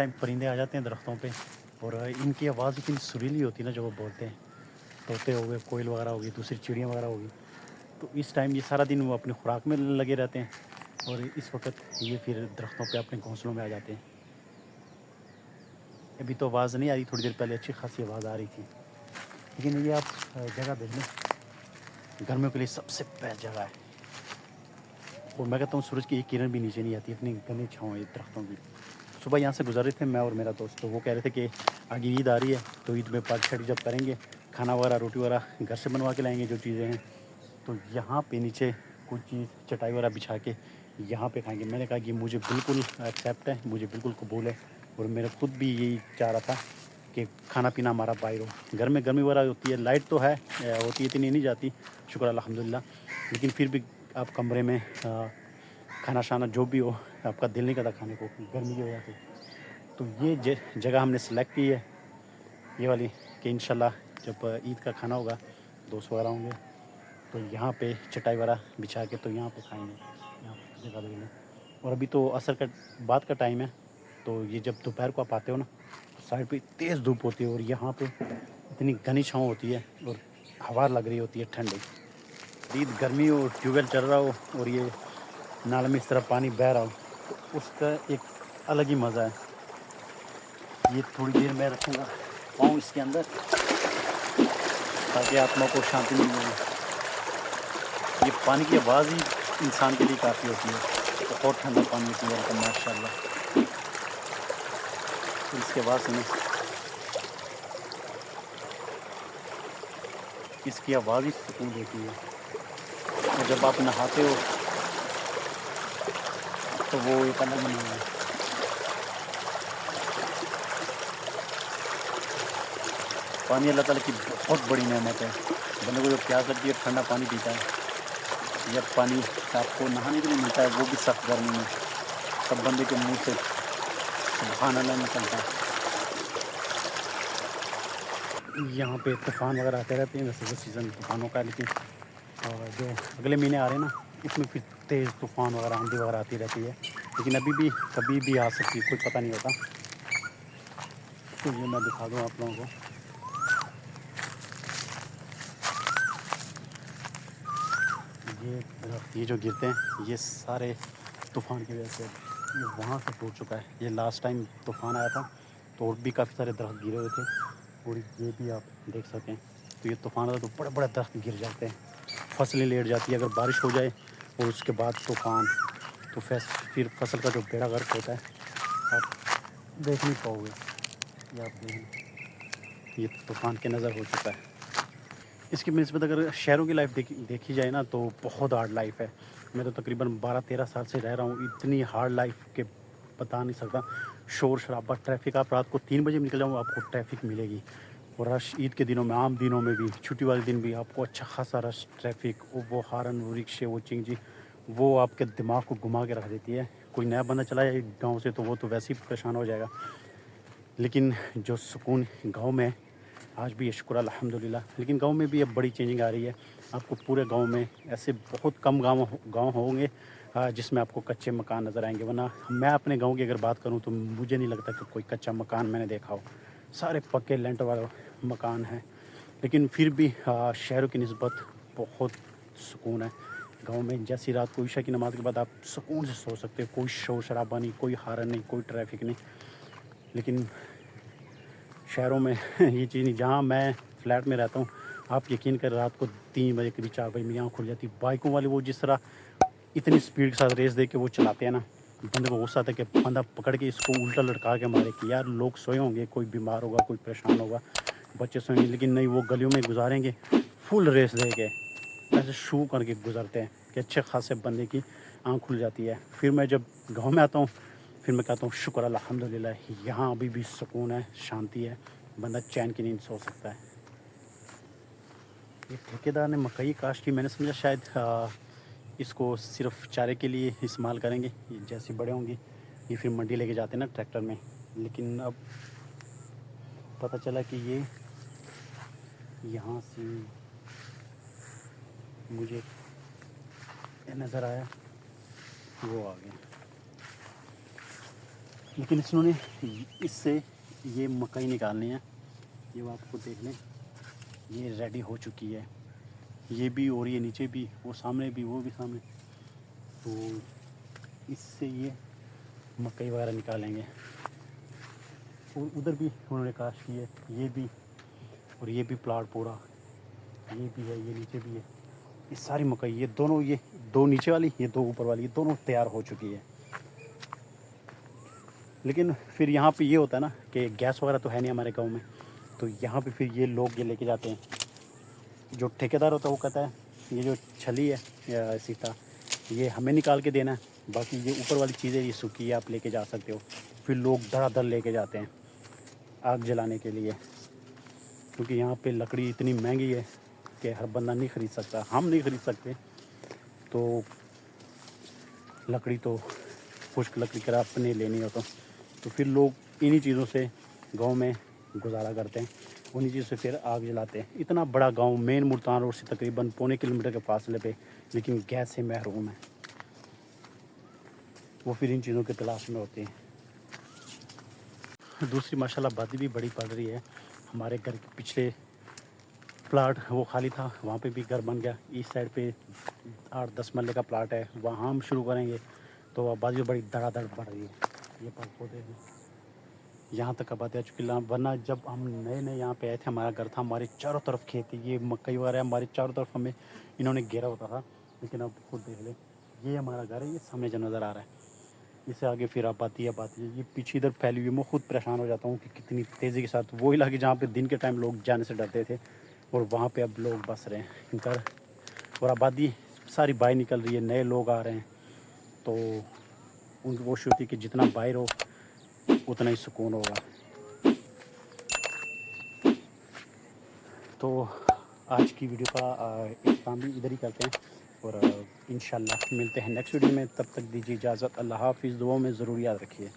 Time پرندے آ جاتے ہیں درختوں پہ اور ان کی آواز اتنی سریلی ہوتی ہے نا جو وہ بولتے ہیں، طوطے ہو گئے، کوئل وغیرہ ہوگی، دوسری چڑیاں وغیرہ ہوگی، تو اس ٹائم یہ سارا دن وہ اپنی خوراک میں لگے رہتے ہیں اور اس وقت یہ پھر درختوں پہ اپنے گھونسلوں میں آ جاتے ہیں۔ ابھی تو آواز نہیں آ رہی، تھوڑی دیر پہلے اچھی خاصی آواز آ رہی تھی، لیکن یہ آپ جگہ دیکھ لیں، گرمیوں کے لیے سب سے بیسٹ جگہ ہے۔ اور میں کہتا ہوں سورج کی ایک کرن بھی نیچے نہیں آتی، اتنی گھنی چھاؤں ہے درختوں کی۔ صبح یہاں سے گزر رہے تھے میں اور میرا دوست، تو وہ کہہ رہے تھے کہ آگے عید آ رہی ہے تو عید میں پارٹی شارٹی جب کریں گے، کھانا وغیرہ روٹی وغیرہ گھر سے بنوا کے لائیں گے جو چیزیں ہیں، تو یہاں پہ نیچے کچھ چیز چٹائی وغیرہ بچھا کے یہاں پہ کھائیں گے۔ میں نے کہا کہ مجھے بالکل ایکسیپٹ ہے، مجھے بالکل قبول ہے، اور میرا خود بھی یہی چاہ رہا تھا کہ کھانا پینا ہمارا باہر ہو۔ گھر میں گرمی وغیرہ ہوتی ہے، لائٹ تو ہے ہوتی ہے، اتنی نہیں جاتی، شکر الحمدللہ، لیکن پھر بھی آپ کمرے میں کھانا شانا جو بھی ہو، آپ کا دل نہیں کرتا کھانے کو گرمی کی وجہ سے۔ تو یہ جگہ ہم نے سلیکٹ کی ہے، یہ والی، کہ انشاءاللہ جب عید کا کھانا ہوگا، دوست وغیرہ ہوں گے تو یہاں پہ چٹائی وغیرہ بچھا کے تو یہاں پہ کھائیں گے۔ یہاں پہ جگہ دیکھ لیں، اور ابھی تو عصر کا بعد کا ٹائم ہے، تو یہ جب دوپہر کو آپ آتے ہو نا تو سائڈ پہ تیز دھوپ ہوتی ہے اور یہاں پہ اتنی گھنی چھاؤں ہوتی ہے اور ہوا لگ رہی ہوتی ہے ٹھنڈی۔ عید گرمی ہو، ٹیوب ویل چل رہا ہو اور یہ نالے میں اس طرح پانی بہہ رہا ہو تو اس کا ایک الگ ہی مزہ ہے۔ یہ تھوڑی دیر میں رکھوں گا پاؤں اس کے اندر تاکہ آتما کو شانتی مل جائے۔ یہ پانی کی آواز ہی انسان کے لیے کافی ہوتی ہے، بہت ٹھنڈا پانی ہوتی ہے ماشاء اللہ۔ اس کے بعد سنیں، اس کی آواز ہی سکون دیتی ہے، اور جب آپ نہاتے ہو تو وہ ایک الگ ہی ہے۔ پانی اللہ تعالیٰ کی بہت بڑی نعمت ہے، بندے کو جو پیاس لگتی ہے ٹھنڈا پانی پیتا ہے، جب پانی آپ کو نہانے کے لیے ملتا ہے وہ بھی سخت گرمی میں، تب بندے کے منہ سے سبحان اللہ نکلتا ہے۔ یہاں پہ طوفان وغیرہ آتے رہتے ہیں، ویسے وہ سیزن طوفانوں کا ہے، لیکن جو اگلے مہینے آ رہے ہیں نا اس میں پھر تیز طوفان وغیرہ آندھی وغیرہ آتی رہتی ہے، لیکن ابھی بھی کبھی بھی آ سکتی ہے، کوئی پتہ نہیں ہوتا۔ تو یہ میں دکھا دوں آپ لوگوں کو، یہ درخت یہ جو گرتے ہیں یہ سارے طوفان کی وجہ سے، یہ وہاں سے ٹوٹ چکا ہے۔ یہ لاسٹ ٹائم طوفان آیا تھا تو اور بھی کافی سارے درخت گرے ہوئے تھے، اور یہ بھی آپ دیکھ سکیں، تو یہ طوفان آتا تو بڑے بڑے درخت گر جاتے ہیں، فصلیں لیٹ جاتی ہے اگر بارش ہو جائے اور اس کے بعد طوفان، تو پھر فصل کا جو بیڑا غرق ہوتا ہے آپ دیکھ نہیں پاؤ گے۔ یہ آپ دیکھیں، یہ طوفان کے نظر ہو چکا ہے۔ اس کی بنسبت اگر شہروں کی لائف دیکھی جائے نا تو بہت ہارڈ لائف ہے۔ میں تو تقریباً 12-13 سال سے رہ رہا ہوں، اتنی ہارڈ لائف کہ بتا نہیں سکتا۔ شور شرابہ، ٹریفک، آپ رات کو 3 بجے نکل جاؤ آپ کو ٹریفک ملے گی، اور رش عید کے دنوں میں، عام دنوں میں بھی، چھٹی والے دن بھی آپ کو اچھا خاصا رش، ٹریفک، وہ ہارن، وہ رکشے، وہ چنگجی، وہ آپ کے دماغ کو گھما کے رکھ دیتی ہے۔ کوئی نیا بندہ چلا جائے گاؤں سے تو وہ تو ویسے ہی پریشان ہو جائے گا، لیکن جو سکون گاؤں میں آج بھی ہے، شکر الحمدللہ۔ لیکن گاؤں میں بھی اب بڑی چینجنگ آ رہی ہے، آپ کو پورے گاؤں میں ایسے بہت کم گاؤں ہوں گے جس میں آپ کو کچے مکان نظر آئیں گے، ورنہ میں اپنے گاؤں کی اگر بات کروں تو مجھے نہیں لگتا کہ کوئی کچا مکان میں نے دیکھا ہو، سارے پکے لینٹر والے مکان ہیں۔ لیکن پھر بھی شہروں کی نسبت بہت سکون ہے گاؤں میں۔ جیسی رات کو عشاء کی نماز کے بعد آپ سکون سے سو سکتے ہو، کوئی شور شرابہ نہیں، کوئی ہارن نہیں، کوئی ٹریفک نہیں۔ لیکن شہروں میں یہ چیز نہیں۔ جہاں میں فلیٹ میں رہتا ہوں، آپ یقین کریں رات کو 3 بجے کبھی 4 بجے میری آنکھ کھل جاتی، بائکوں والے وہ جس طرح اتنی سپیڈ کے ساتھ ریس دے کے وہ چلاتے ہیں نا، بندے کو غصہ آتا ہے کہ بندہ پکڑ کے اس کو الٹا لٹکا کے مارے، کہ یار لوگ سوئے ہوں گے، کوئی بیمار ہوگا، کوئی پریشان ہوگا، بچے سوئیں گے، لیکن نہیں، وہ گلیوں میں گزاریں گے فل ریس دے کے، ایسے شو کر کے گزرتے ہیں کہ اچھے خاصے بندے کی آنکھ کھل جاتی ہے۔ پھر میں جب گاؤں میں آتا ہوں پھر میں کہتا ہوں شکر الحمدللہ، یہاں ابھی بھی سکون ہے، شانتی ہے، بندہ چین کی نیند سو سکتا ہے۔ یہ ٹھیکیدار نے مکئی کاشت کی، میں نے سمجھا شاید اس کو صرف چارے کے لیے استعمال کریں گے، یہ جیسی بڑے ہوں گی یہ پھر منڈی لے کے جاتے ہیں نا ٹریکٹر میں، لیکن اب پتہ چلا کہ یہ یہاں سے مجھے نظر آیا وہ آ گیا۔ لیکن انہوں نے اس سے یہ مکئی نکالنی ہے. یہ آپ کو دیکھ لیں, یہ ریڈی ہو چکی ہے, یہ بھی اور یہ نیچے بھی, وہ سامنے بھی, وہ بھی سامنے. تو اس سے یہ مکئی وغیرہ نکالیں گے. اور ادھر بھی انہوں نے کاشت کی ہے, یہ بھی, اور یہ بھی پلاٹ پورا, یہ بھی ہے, یہ نیچے بھی ہے. یہ ساری مکئی, یہ دونوں, یہ دو نیچے والی, یہ دو اوپر والی, یہ دونوں تیار ہو چکی ہے. لیکن پھر یہاں پہ یہ ہوتا ہے نا کہ گیس وغیرہ تو ہے نہیں ہمارے گاؤں میں, تو یہاں پہ پھر یہ لوگ یہ لے کے جاتے ہیں. جو ٹھیکیدار ہوتا ہے وہ کہتا ہے یہ جو چھلی ہے سیتا, یہ ہمیں نکال کے دینا ہے, باقی یہ اوپر والی چیزیں یہ سوکھی ہے آپ لے کے جا سکتے ہو. پھر لوگ دھڑا دھڑ لے کے جاتے ہیں آگ جلانے کے لیے, کیونکہ یہاں پہ لکڑی اتنی مہنگی ہے کہ ہر بندہ نہیں خرید سکتا, ہم نہیں خرید سکتے. تو لکڑی تو خشک لکڑی کرا اپنے لینی ہو تو پھر لوگ انہی چیزوں سے گاؤں میں گزارا کرتے ہیں, انہی چیزوں سے پھر آگ جلاتے ہیں. اتنا بڑا گاؤں مین ملتان روڈ سے تقریباً پونے کلومیٹر کے فاصلے پہ, لیکن گیس سے محروم ہے. وہ پھر ان چیزوں کے تلاش میں ہوتے ہیں. دوسری ماشاء اللہ آبادی بھی بڑی پڑ رہی ہے. ہمارے گھر کے پچھلے پلاٹ وہ خالی تھا, وہاں پہ بھی گھر بن گیا. اس سائڈ پہ 8-10 مرلے کا پلاٹ ہے, وہاں ہم شروع کریں گے تو آبادی بڑی دھڑا دھڑ بڑھ رہی ہے. یہ پیڑ پودے ہیں, یہاں تک آبادی آ چکی. ورنہ جب ہم نئے نئے یہاں پہ آئے تھے, ہمارا گھر تھا, ہمارے چاروں طرف کھیت, یہ مکئی وغیرہ ہمارے چاروں طرف ہمیں انہوں نے گھیرا ہوتا تھا. لیکن اب خود دیکھ لیں, یہ ہمارا گھر ہے, یہ سامنے جو نظر آ رہا ہے, اس سے آگے پھر آبادی آبادی ہے. یہ پیچھے ادھر پھیلی ہوئی, میں خود پریشان ہو جاتا ہوں کہ کتنی تیزی کے ساتھ وہ علاقے جہاں پہ دن کے ٹائم لوگ جانے سے ڈرتے تھے, اور وہاں پہ اب لوگ بس رہے ہیں گھر, اور آبادی ساری باہر نکل رہی ہے, نئے لوگ آ رہے ہیں. تو ان کی کوشش ہوتی ہے کہ جتنا باہر ہو اتنا ہی سکون ہوگا. تو آج کی ویڈیو کا اختتام بھی ادھر ہی کرتے ہیں, اور انشاءاللہ ملتے ہیں نیکسٹ ویڈیو میں. تب تک دیجیے اجازت. اللہ حافظ. دعاؤں میں ضرور یاد رکھیے.